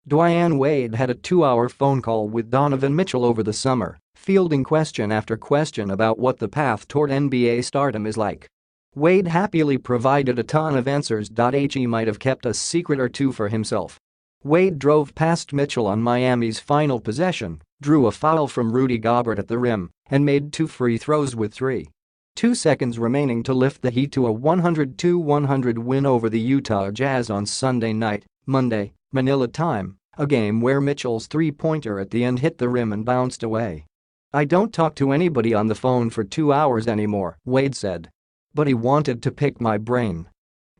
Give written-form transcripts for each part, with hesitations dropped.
Dwyane Wade had a 2-hour phone call with Donovan Mitchell over the summer, fielding question after question about what the path toward NBA stardom is like. Wade happily provided a ton of answers. He might have kept a secret or two for himself. Wade drove past Mitchell on Miami's final possession, drew a foul from Rudy Gobert at the rim, and made 2 free throws with 3 seconds remaining to lift the Heat to a 102-100 win over the Utah Jazz on Sunday night, Monday, Manila time, a game where Mitchell's three-pointer at the end hit the rim and bounced away. "I don't talk to anybody on the phone for 2 hours anymore," Wade said. "But he wanted to pick my brain.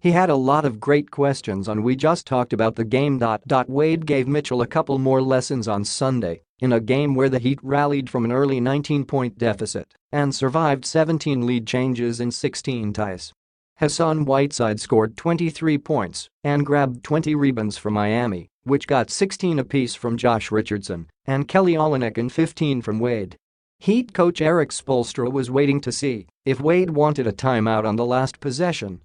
He had a lot of great questions and we just talked about the game." Wade gave Mitchell a couple more lessons on Sunday in a game where the Heat rallied from an early 19-point deficit and survived 17 lead changes in 16 ties. Hassan Whiteside scored 23 points and grabbed 20 rebounds for Miami, which got 16 apiece from Josh Richardson and Kelly Olynyk and 15 from Wade. Heat coach Erik Spoelstra was waiting to see if Wade wanted a timeout on the last possession.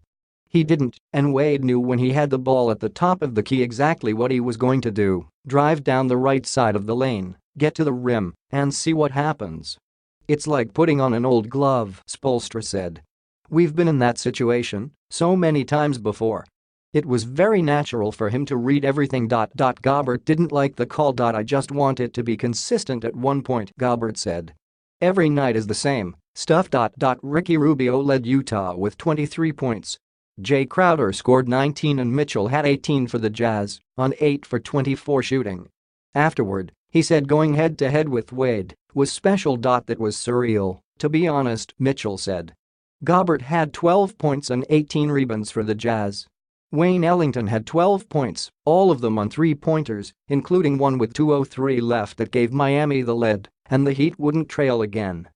He didn't, and Wade knew when he had the ball at the top of the key exactly what he was going to do: drive down the right side of the lane, get to the rim, and see what happens. "It's like putting on an old glove," Spoelstra said. "We've been in that situation so many times before." It was very natural for him to read everything. Gobert didn't like the call. "I just want it to be consistent at one point," Gobert said. "Every night is the same stuff." Ricky Rubio led Utah with 23 points. Jay Crowder scored 19 and Mitchell had 18 for the Jazz on 8 for 24 shooting. Afterward, he said going head-to-head with Wade was special. "That was surreal, to be honest," Mitchell said. Gobert had 12 points and 18 rebounds for the Jazz. Wayne Ellington had 12 points, all of them on three-pointers, including one with 2:03 left that gave Miami the lead, and the Heat wouldn't trail again.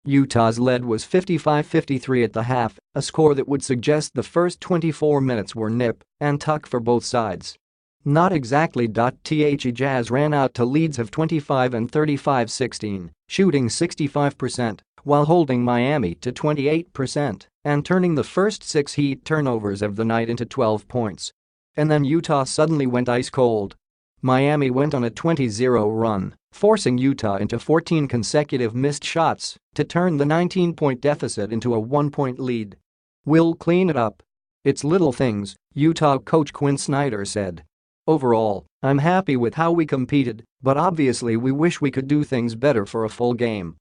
Utah's lead was 55-53 at the half, a score that would suggest the first 24 minutes were nip and tuck for both sides. Not exactly. The Jazz ran out to leads of 25 and 35-16, shooting 65%, while holding Miami to 28% and turning the first 6 Heat turnovers of the night into 12 points. And then Utah suddenly went ice cold. Miami went on a 20-0 run, forcing Utah into 14 consecutive missed shots to turn the 19-point deficit into a 1-point lead. "We'll clean it up. It's little things," Utah coach Quinn Snyder said. "Overall, I'm happy with how we competed, but obviously we wish we could do things better for a full game."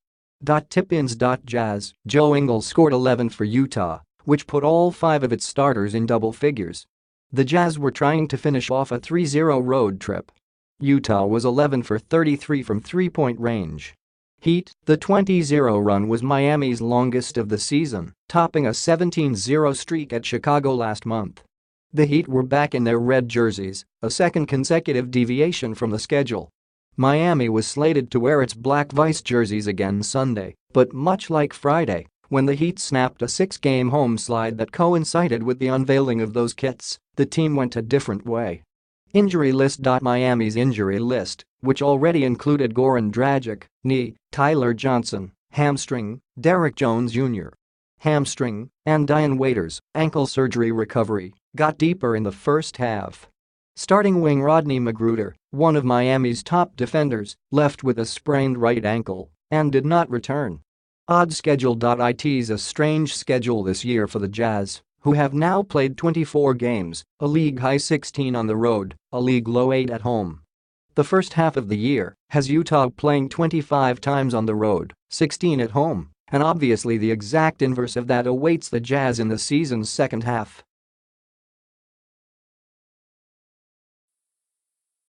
Tip-ins. Jazz, Joe Ingles scored 11 for Utah, which put all 5 of its starters in double figures. The Jazz were trying to finish off a 3-0 road trip. Utah was 11 for 33 from three-point range. Heat, the 20-0 run was Miami's longest of the season, topping a 17-0 streak at Chicago last month. The Heat were back in their red jerseys, a second consecutive deviation from the schedule. Miami was slated to wear its black Vice jerseys again Sunday, but much like Friday, when the Heat snapped a 6-game home slide that coincided with the unveiling of those kits, the team went a different way. Injury list. Miami's injury list, which already included Goran Dragic, knee, Tyler Johnson, hamstring, Derrick Jones Jr., hamstring, and Dwyane Wade's ankle surgery recovery, got deeper in the first half. Starting wing Rodney McGruder, one of Miami's top defenders, left with a sprained right ankle and did not return. Odd schedule. It's a strange schedule this year for the Jazz, who have now played 24 games, a league-high 16 on the road, a league-low 8 at home. The first half of the year has Utah playing 25 times on the road, 16 at home, and obviously the exact inverse of that awaits the Jazz in the season's second half.